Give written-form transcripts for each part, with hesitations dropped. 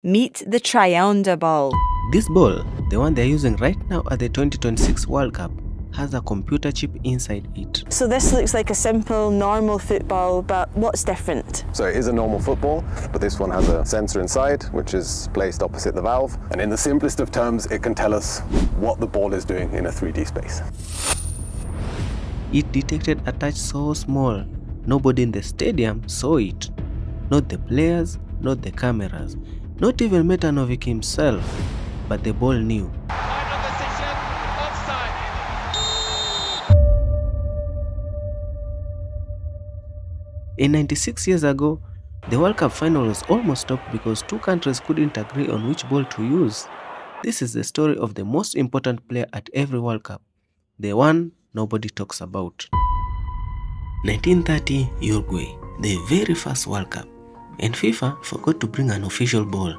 Meet the Triounder ball. This ball, the one they're using right now at the 2026 World Cup, has a computer chip inside it. So this looks like a simple, normal football, but what's different? So it is a normal football, but this one has a sensor inside, which is placed opposite the valve. And in the simplest of terms, it can tell us what the ball is doing in a 3D space. It detected a touch so small, nobody in the stadium saw it. Not the players, not the cameras, not even Metanovic himself, but the ball knew. In 96 years ago, the World Cup final was almost stopped because two countries couldn't agree on which ball to use. This is the story of the most important player at every World Cup, the one nobody talks about. 1930 Uruguay, the very first World Cup, and FIFA forgot to bring an official ball.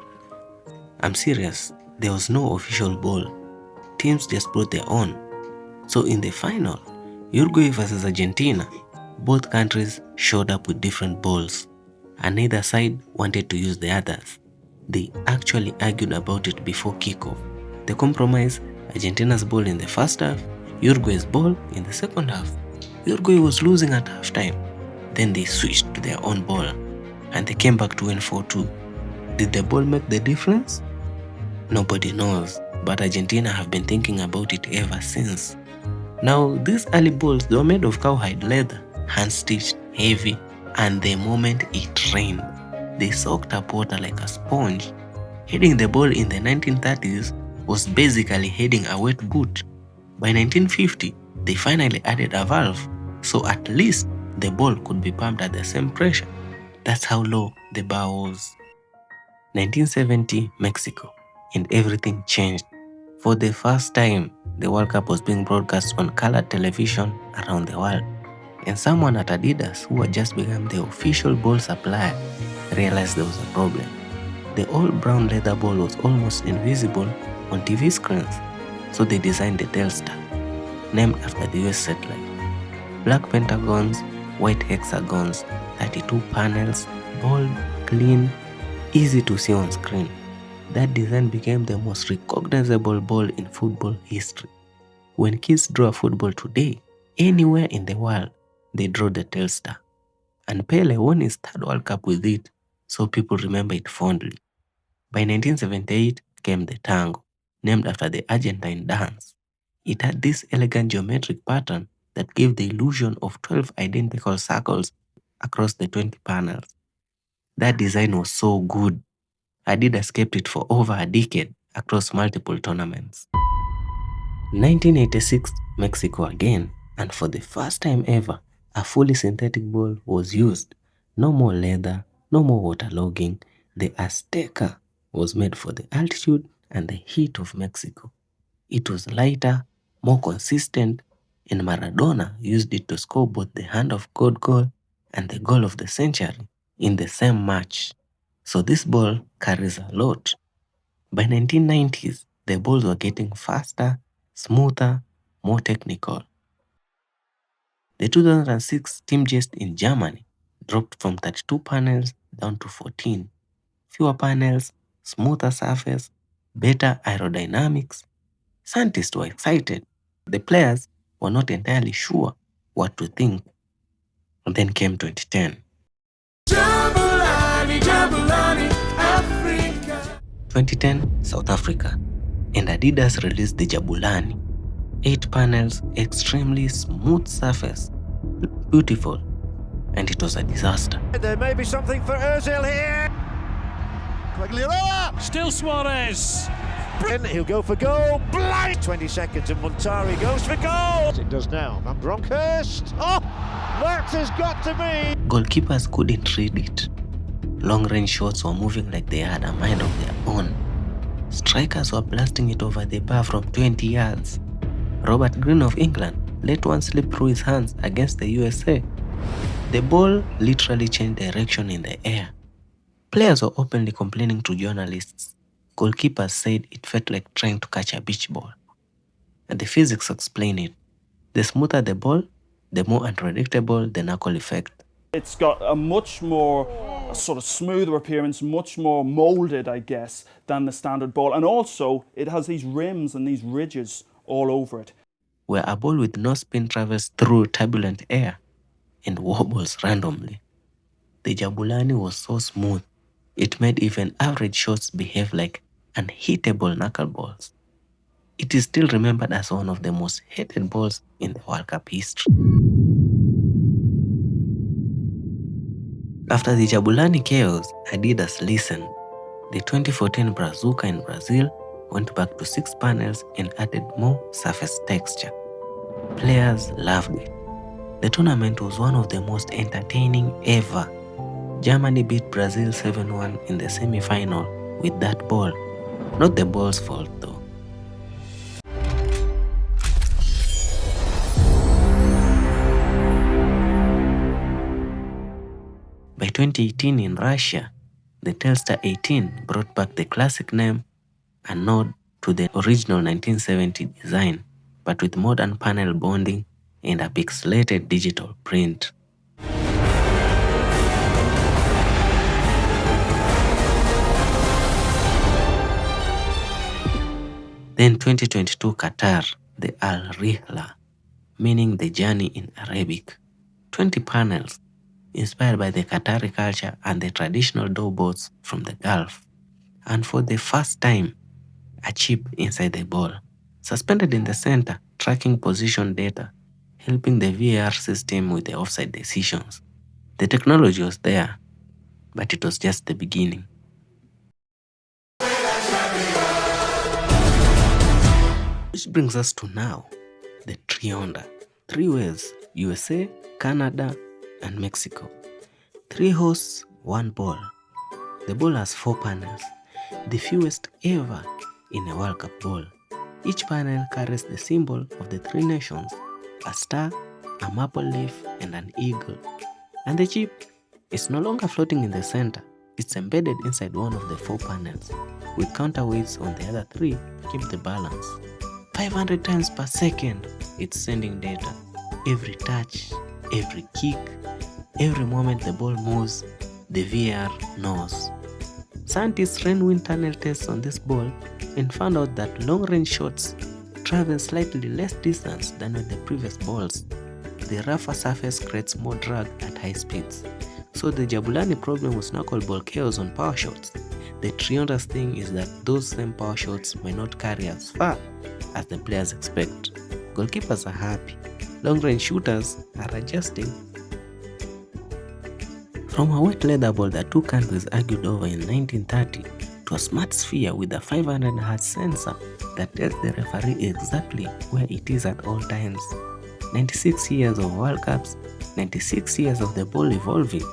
I'm serious, there was no official ball. Teams just brought their own. So in the final, Uruguay versus Argentina, both countries showed up with different balls, and neither side wanted to use the others. They actually argued about it before kickoff. The compromise, Argentina's ball in the first half, Uruguay's ball in the second half. Uruguay was losing at halftime. Then they switched to their own ball, and they came back to win 4-2. Did the ball make the difference? Nobody knows, but Argentina have been thinking about it ever since. Now, these early balls, they were made of cowhide leather, hand-stitched, heavy, and the moment it rained, they soaked up water like a sponge. Hitting the ball in the 1930s was basically hitting a wet boot. By 1950, they finally added a valve, so at least the ball could be pumped at the same pressure. That's how low the bar was. 1970 Mexico, and everything changed. For the first time, the World Cup was being broadcast on colored television around the world. And someone at Adidas, who had just become the official ball supplier, realized there was a problem. The all-brown leather ball was almost invisible on TV screens, so they designed the Telstar, named after the US satellite. Black pentagons, white hexagons, 32 panels, bold, clean, easy to see on screen. That design became the most recognizable ball in football history. When kids draw a football today, anywhere in the world, they draw the Telstar. And Pele won his third World Cup with it, so people remember it fondly. By 1978 came the tango, named after the Argentine dance. It had this elegant geometric pattern that gave the illusion of 12 identical circles across the 20 panels. That design was so good, Adidas kept it for over a decade across multiple tournaments. 1986 Mexico again, and for the first time ever, a fully synthetic ball was used. No more leather, no more waterlogging. The Azteca was made for the altitude and the heat of Mexico. It was lighter, more consistent, and Maradona used it to score both the Hand of God goal and the goal of the century in the same match. So this ball carries a lot. By 1990s, the balls were getting faster, smoother, more technical. The 2006 team jest in Germany dropped from 32 panels down to 14. Fewer panels, smoother surface, better aerodynamics. Scientists were excited. The players were not entirely sure what to think. And then came 2010. 2010 South Africa, and Adidas released the Jabulani. 8 panels, extremely smooth surface, beautiful, and it was a disaster. There may be something for Ozil here. Still Suarez. And he'll go for goal. Blind. 20 seconds and Montari goes for goal. It does now. Van Bronckhorst. Oh, that has got to be. Goalkeepers couldn't read it. Long-range shots were moving like they had a mind of their own. Strikers were blasting it over the bar from 20 yards. Robert Green of England let one slip through his hands against the USA. The ball literally changed direction in the air. Players were openly complaining to journalists. Goalkeepers said it felt like trying to catch a beach ball. And the physics explain it. The smoother the ball, the more unpredictable the knuckle effect. It's got a much more a sort of smoother appearance, much more molded, I guess, than the standard ball. And also, it has these rims and these ridges all over it. Where a ball with no spin travels through turbulent air and wobbles randomly. The Jabulani was so smooth, it made even average shots behave like unhittable knuckleballs. It is still remembered as one of the most hated balls in the World Cup history. After the Jabulani chaos, Adidas listened. The 2014 Brazuca in Brazil went back to 6 panels and added more surface texture. Players loved it. The tournament was one of the most entertaining ever. Germany beat Brazil 7-1 in the semi-final with that ball. Not the ball's fault though. By 2018 in Russia, the Telstar 18 brought back the classic name, a nod to the original 1970 design, but with modern panel bonding and a pixelated digital print. Then 2022 Qatar, the Al-Rihla, meaning the journey in Arabic. 20 panels, inspired by the Qatari culture and the traditional door boats from the Gulf. And for the first time, a chip inside the ball, suspended in the center, tracking position data, helping the VAR system with the offside decisions. The technology was there, but it was just the beginning. Which brings us to now, the Trionda. 3 ways: USA, Canada, and Mexico. 3 hosts, 1 ball. The ball has 4 panels, the fewest ever in a World Cup ball. Each panel carries the symbol of the 3 nations, a star, a maple leaf, and an eagle. And the chip is no longer floating in the center, it's embedded inside one of the 4 panels, with counterweights on the other 3 to keep the balance. 500 times per second, it's sending data. Every touch, every kick, every moment the ball moves, the VAR knows. Scientists ran wind tunnel tests on this ball and found out that long-range shots travel slightly less distance than with the previous balls. The rougher surface creates more drag at high speeds. So the Jabulani problem was knuckleball chaos on power shots. The Trionda's thing is that those same power shots may not carry as far as the players expect. Goalkeepers are happy. Long-range shooters are adjusting. From a wet leather ball that 2 countries argued over in 1930 to a smart sphere with a 500 Hz sensor that tells the referee exactly where it is at all times. 96 years of World Cups, 96 years of the ball evolving,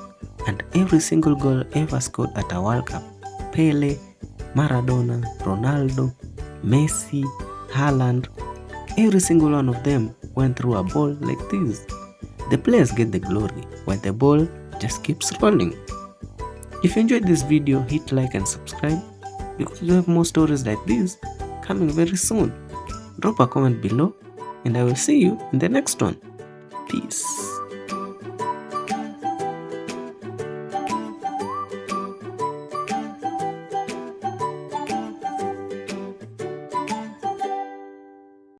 and every single goal ever scored at a World Cup. Pele, Maradona, Ronaldo, Messi, Haaland, every single one of them went through a ball like this. The players get the glory, while the ball just keeps rolling. If you enjoyed this video, hit like and subscribe, because we have more stories like this coming very soon. Drop a comment below, and I will see you in the next one. Peace.